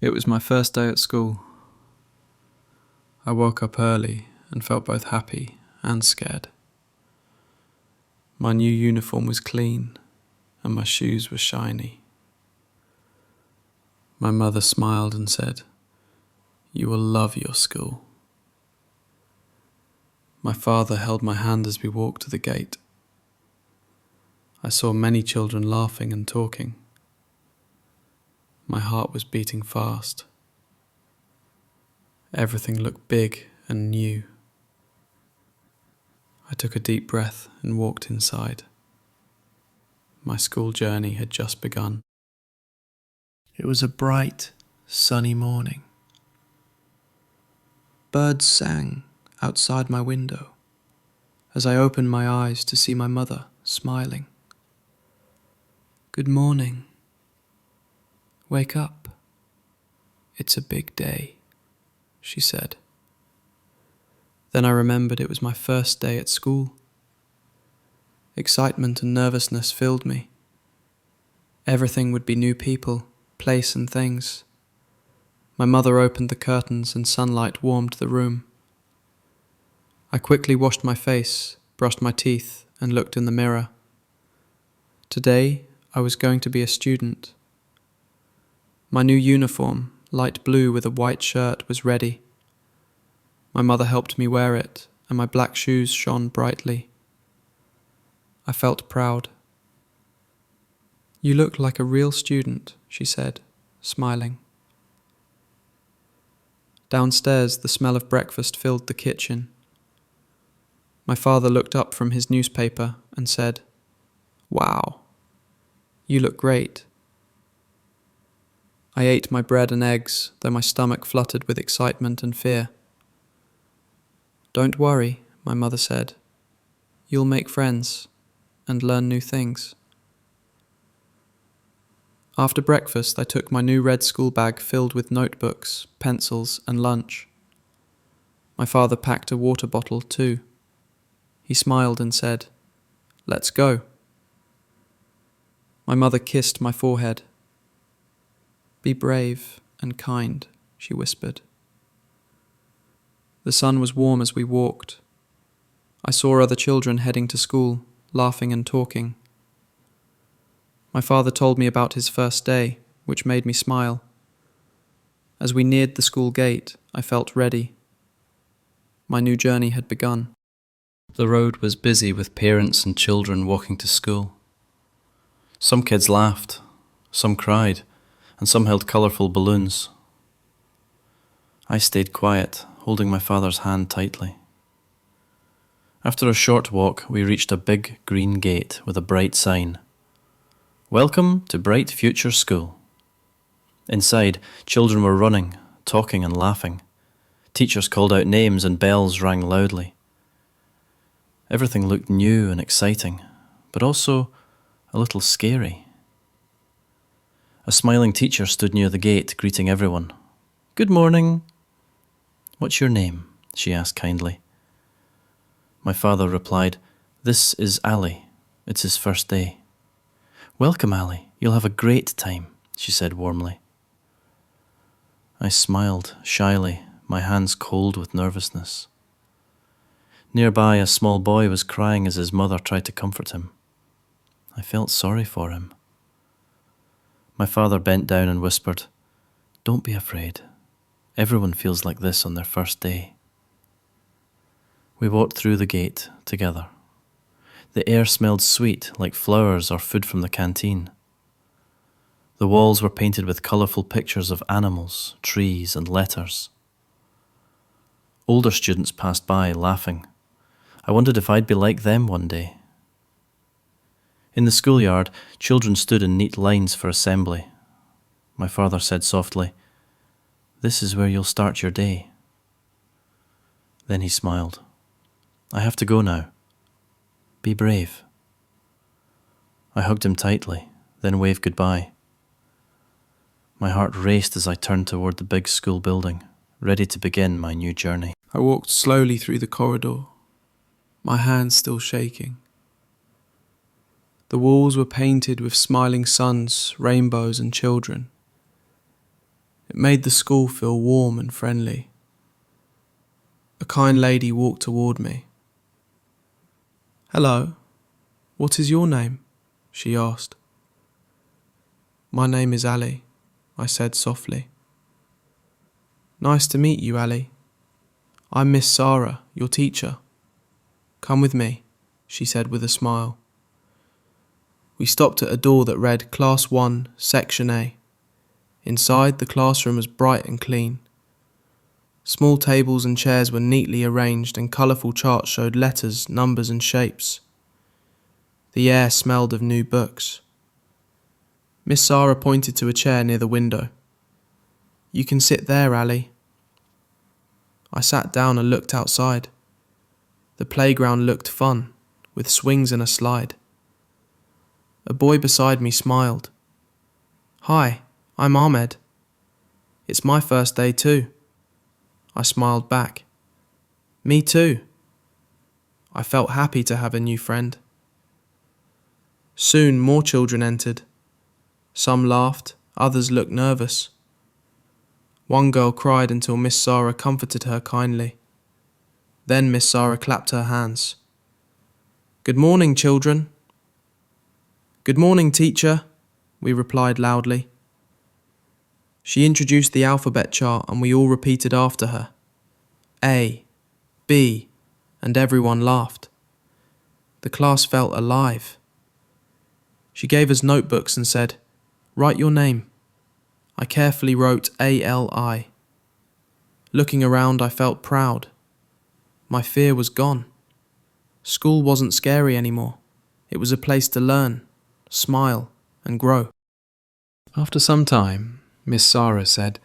It was my first day at school. I woke up early and felt both happy and scared. My new uniform was clean and my shoes were shiny. My mother smiled and said, "You will love your school." My father held my hand as we walked to the gate. I saw many children laughing and talking. My heart was beating fast. Everything looked big and new. I took a deep breath and walked inside. My school journey had just begun. It was a bright, sunny morning. Birds sang outside my window as I opened my eyes to see my mother smiling. "Good morning. Wake up. It's a big day," she said. Then I remembered it was my first day at school. Excitement and nervousness filled me. Everything would be new people, place and things. My mother opened the curtains and sunlight warmed the room. I quickly washed my face, brushed my teeth, and looked in the mirror. Today, I was going to be a student. My new uniform, light blue with a white shirt, was ready. My mother helped me wear it, and my black shoes shone brightly. I felt proud. "You look like a real student," she said, smiling. Downstairs, the smell of breakfast filled the kitchen. My father looked up from his newspaper and said, "Wow, you look great." I ate my bread and eggs, though my stomach fluttered with excitement and fear. "Don't worry," my mother said. "You'll make friends and learn new things." After breakfast, I took my new red school bag filled with notebooks, pencils, and lunch. My father packed a water bottle too. He smiled and said, "Let's go." My mother kissed my forehead. "Be brave and kind," she whispered. The sun was warm as we walked. I saw other children heading to school, laughing and talking. My father told me about his first day, which made me smile. As we neared the school gate, I felt ready. My new journey had begun. The road was busy with parents and children walking to school. Some kids laughed, some cried, and some held colourful balloons. I stayed quiet, holding my father's hand tightly. After a short walk, we reached a big green gate with a bright sign. "Welcome to Bright Future School." Inside, children were running, talking and laughing. Teachers called out names and bells rang loudly. Everything looked new and exciting, but also a little scary. A smiling teacher stood near the gate, greeting everyone. "Good morning." "What's your name?" she asked kindly. My father replied, "This is Ali. It's his first day." "Welcome, Ali. You'll have a great time," she said warmly. I smiled shyly, my hands cold with nervousness. Nearby, a small boy was crying as his mother tried to comfort him. I felt sorry for him. My father bent down and whispered, "Don't be afraid. Everyone feels like this on their first day." We walked through the gate together. The air smelled sweet, like flowers or food from the canteen. The walls were painted with colourful pictures of animals, trees, and letters. Older students passed by, laughing. I wondered if I'd be like them one day. In the schoolyard, children stood in neat lines for assembly. My father said softly, "This is where you'll start your day." Then he smiled. "I have to go now. Be brave." I hugged him tightly, then waved goodbye. My heart raced as I turned toward the big school building, ready to begin my new journey. I walked slowly through the corridor, my hands still shaking. The walls were painted with smiling suns, rainbows, and children. It made the school feel warm and friendly. A kind lady walked toward me. "Hello, what is your name?" she asked. "My name is Ali," I said softly. "Nice to meet you, Ali. I'm Miss Sarah, your teacher. Come with me," she said with a smile. We stopped at a door that read Class 1, Section A. Inside, the classroom was bright and clean. Small tables and chairs were neatly arranged and colourful charts showed letters, numbers and shapes. The air smelled of new books. Miss Sarah pointed to a chair near the window. "You can sit there, Ali." I sat down and looked outside. The playground looked fun, with swings and a slide. A boy beside me smiled. "Hi, I'm Ahmed. It's my first day too." I smiled back. "Me too." I felt happy to have a new friend. Soon more children entered. Some laughed, others looked nervous. One girl cried until Miss Sarah comforted her kindly. Then Miss Sarah clapped her hands. "Good morning, children." "Good morning, teacher," we replied loudly. She introduced the alphabet chart and we all repeated after her. A, B, and everyone laughed. The class felt alive. She gave us notebooks and said, "Write your name." I carefully wrote ALI. Looking around, I felt proud. My fear was gone. School wasn't scary anymore. It was a place to learn, smile, and grow. After some time, Miss Sarah said,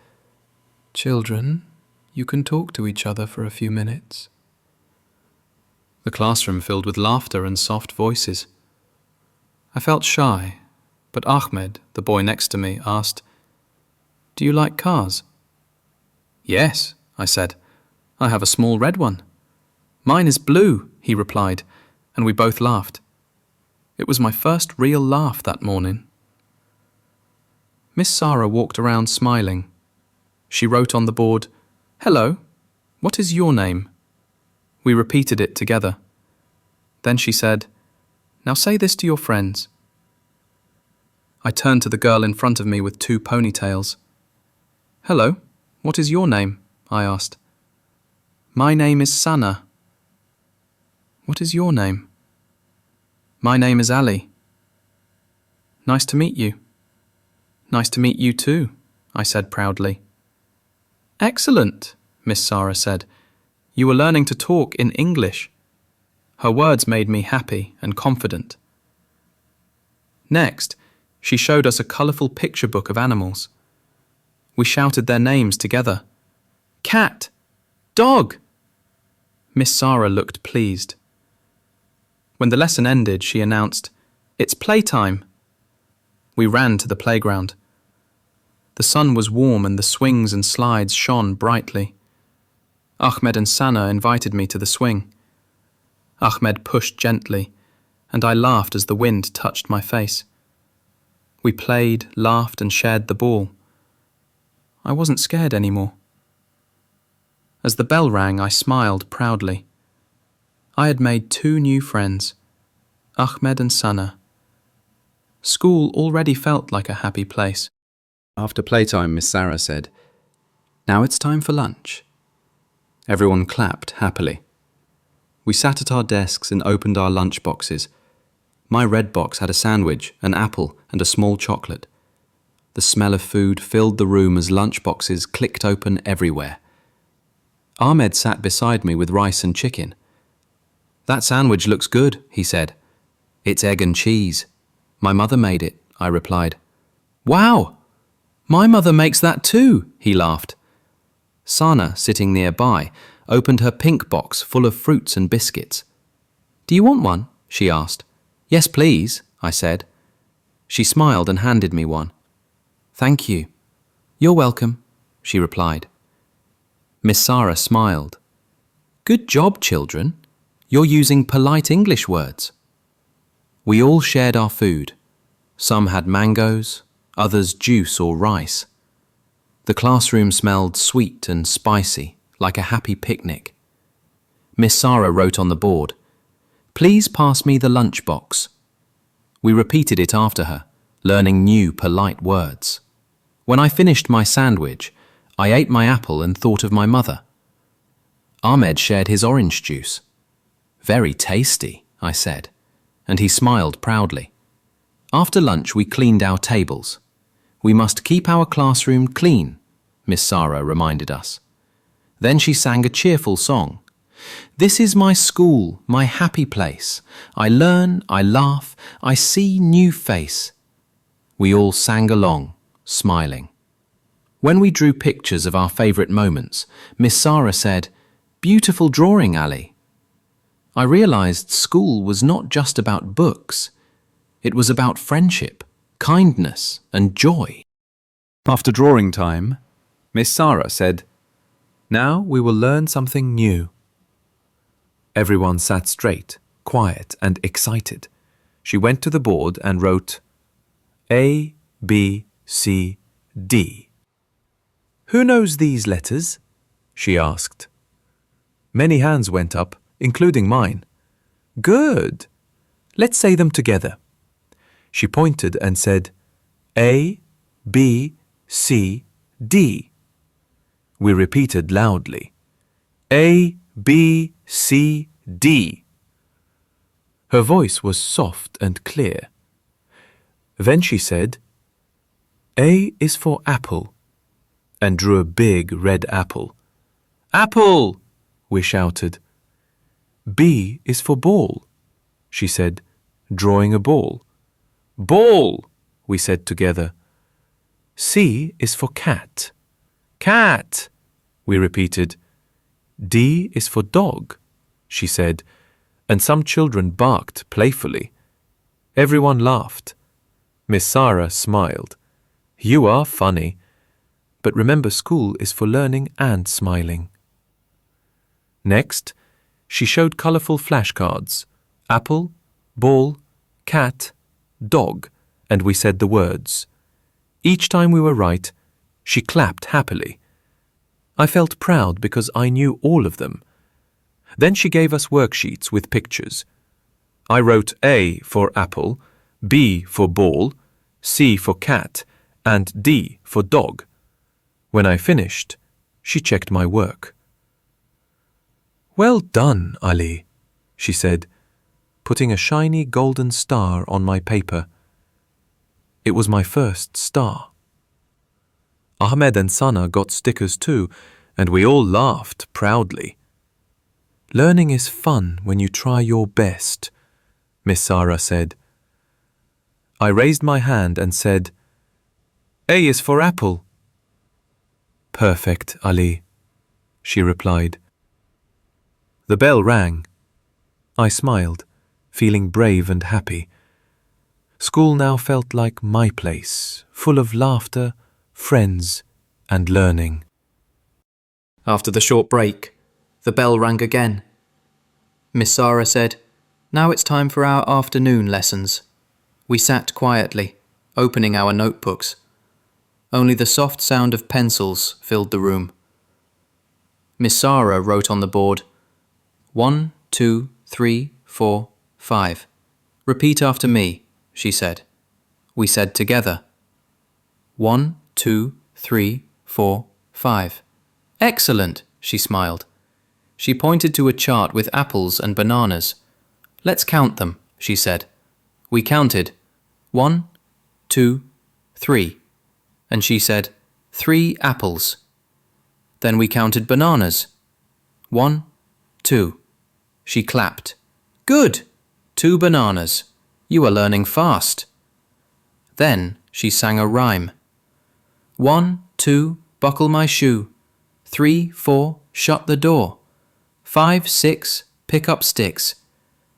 "Children, you can talk to each other for a few minutes." The classroom filled with laughter and soft voices. I felt shy, but Ahmed, the boy next to me, asked, "Do you like cars?" "Yes," I said. "I have a small red one." "Mine is blue," he replied, and we both laughed. It was my first real laugh that morning. Miss Sarah walked around smiling. She wrote on the board, "Hello, what is your name?" We repeated it together. Then she said, "Now say this to your friends." I turned to the girl in front of me with 2 ponytails. "Hello, what is your name?" I asked. "My name is Sana." "What is your name?" "My name is Ali." "Nice to meet you." "Nice to meet you too," I said proudly. "Excellent," Miss Sarah said. "You were learning to talk in English." Her words made me happy and confident. Next, she showed us a colourful picture book of animals. We shouted their names together. "Cat! Dog!" Miss Sarah looked pleased. When the lesson ended, she announced, "It's playtime." We ran to the playground. The sun was warm and the swings and slides shone brightly. Ahmed and Sana invited me to the swing. Ahmed pushed gently, and I laughed as the wind touched my face. We played, laughed, and shared the ball. I wasn't scared anymore. As the bell rang, I smiled proudly. I had made 2 new friends, Ahmed and Sana. School already felt like a happy place. After playtime, Miss Sarah said, "Now it's time for lunch." Everyone clapped happily. We sat at our desks and opened our lunch boxes. My red box had a sandwich, an apple, and a small chocolate. The smell of food filled the room as lunch boxes clicked open everywhere. Ahmed sat beside me with rice and chicken. "That sandwich looks good," he said. "It's egg and cheese. My mother made it," I replied. "Wow! My mother makes that too," he laughed. Sana, sitting nearby, opened her pink box full of fruits and biscuits. "Do you want one?" she asked. "Yes, please," I said. She smiled and handed me one. "Thank you." "You're welcome," she replied. Miss Sarah smiled. "Good job, children. You're using polite English words." We all shared our food. Some had mangoes, others juice or rice. The classroom smelled sweet and spicy, like a happy picnic. Miss Sarah wrote on the board, "Please pass me the lunchbox." We repeated it after her, learning new polite words. When I finished my sandwich, I ate my apple and thought of my mother. Ahmed shared his orange juice. "Very tasty," I said, and he smiled proudly. After lunch, we cleaned our tables. "We must keep our classroom clean," Miss Sarah reminded us. Then she sang a cheerful song. "This is my school, my happy place. I learn, I laugh, I see new face." We all sang along, smiling. When we drew pictures of our favourite moments, Miss Sarah said, "Beautiful drawing, Ali." I realised school was not just about books. It was about friendship, kindness, and joy. After drawing time, Miss Sarah said, "Now we will learn something new." Everyone sat straight, quiet, and excited. She went to the board and wrote A, B, C, D. "Who knows these letters?" she asked. Many hands went up, including mine. "Good! Let's say them together." She pointed and said, A, B, C, D. We repeated loudly, A, B, C, D. Her voice was soft and clear. Then she said, A is for apple, and drew a big red apple. "Apple!" we shouted. "B is for ball," she said, drawing a ball. "Ball!" we said together. "C is for cat." "Cat!" we repeated. "D is for dog," she said, and some children barked playfully. Everyone laughed. Miss Sarah smiled. "You are funny. But remember, school is for learning and smiling." Next, she showed colourful flashcards, apple, ball, cat, dog, and we said the words. Each time we were right, she clapped happily. I felt proud because I knew all of them. Then she gave us worksheets with pictures. I wrote A for apple, B for ball, C for cat, and D for dog. When I finished, she checked my work. "Well done, Ali," she said, putting a shiny golden star on my paper. It was my first star. Ahmed and Sana got stickers too, and we all laughed proudly. "Learning is fun when you try your best," Miss Sarah said. I raised my hand and said, "A is for apple." "Perfect, Ali," she replied. The bell rang. I smiled, feeling brave and happy. School now felt like my place, full of laughter, friends, and learning. After the short break, the bell rang again. Miss Sarah said, "Now it's time for our afternoon lessons." We sat quietly, opening our notebooks. Only the soft sound of pencils filled the room. Miss Sarah wrote on the board, 1, 2, 3, 4, 5. "Repeat after me," she said. We said together, 1, 2, 3, 4, 5. "Excellent," she smiled. She pointed to a chart with apples and bananas. "Let's count them," she said. We counted, 1, 2, 3. And she said, 3 apples. Then we counted bananas. 1, 2. She clapped. "Good! 2 bananas. You are learning fast." Then she sang a rhyme. 1, 2, buckle my shoe. 3, 4, shut the door. 5, 6, pick up sticks.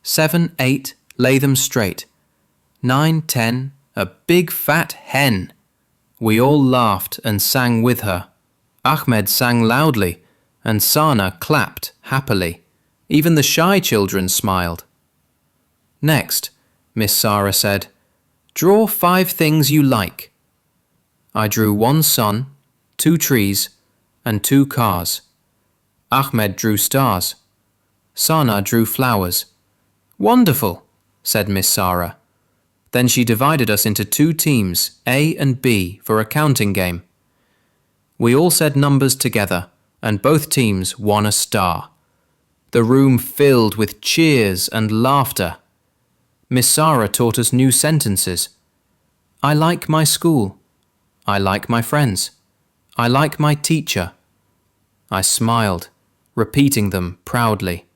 7, 8, lay them straight. 9, 10, a big fat hen. We all laughed and sang with her. Ahmed sang loudly, and Sana clapped happily. Even the shy children smiled. Next, Miss Sarah said, "Draw 5 things you like." I drew 1 sun, 2 trees, and 2 cars. Ahmed drew stars. Sana drew flowers. Wonderful, said Miss Sarah. Then she divided us into 2 teams, A and B, for a counting game. We all said numbers together, and both teams won a star. The room filled with cheers and laughter. Miss Sarah taught us new sentences. I like my school. I like my friends. I like my teacher. I smiled, repeating them proudly.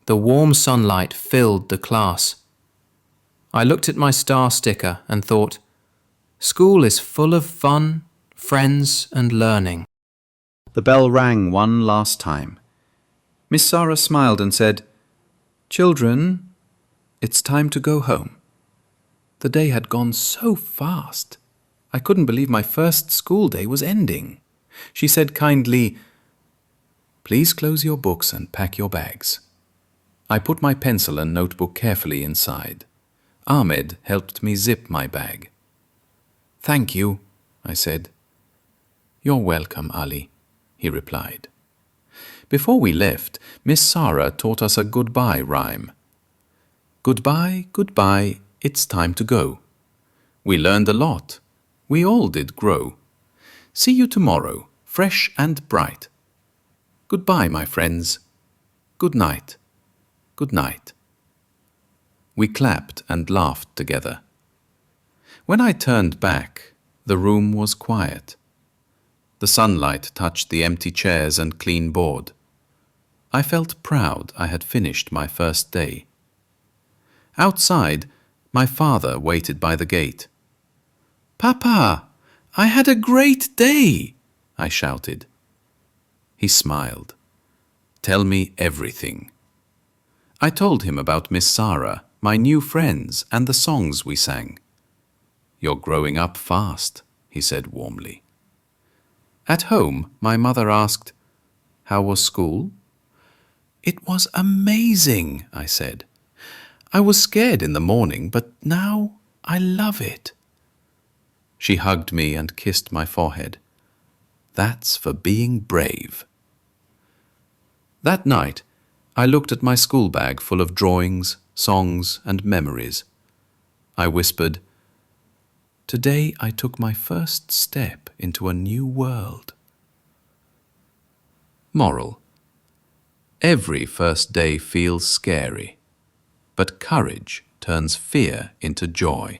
The warm sunlight filled the class. I looked at my star sticker and thought, school is full of fun, friends and learning. The bell rang one last time. Miss Sarah smiled and said, Children, it's time to go home. The day had gone so fast. I couldn't believe my first school day was ending. She said kindly, Please close your books and pack your bags. I put my pencil and notebook carefully inside. Ahmed helped me zip my bag. Thank you, I said. You're welcome, Ali, he replied. Before we left, Miss Sarah taught us a goodbye rhyme. Goodbye, goodbye, it's time to go. We learned a lot. We all did grow. See you tomorrow, fresh and bright. Goodbye, my friends. Good night. Good night. We clapped and laughed together. When I turned back, the room was quiet. The sunlight touched the empty chairs and clean board. I felt proud I had finished my first day. Outside, my father waited by the gate. Papa, I had a great day, I shouted. He smiled. Tell me everything. I told him about Miss Sarah, my new friends, and the songs we sang. You're growing up fast, he said warmly. At home, my mother asked, How was school? It was amazing, I said. I was scared in the morning, but now I love it. She hugged me and kissed my forehead. That's for being brave. That night, I looked at my school bag full of drawings, songs, and memories. I whispered, Today I took my first step into a new world. Moral: every first day feels scary, but courage turns fear into joy.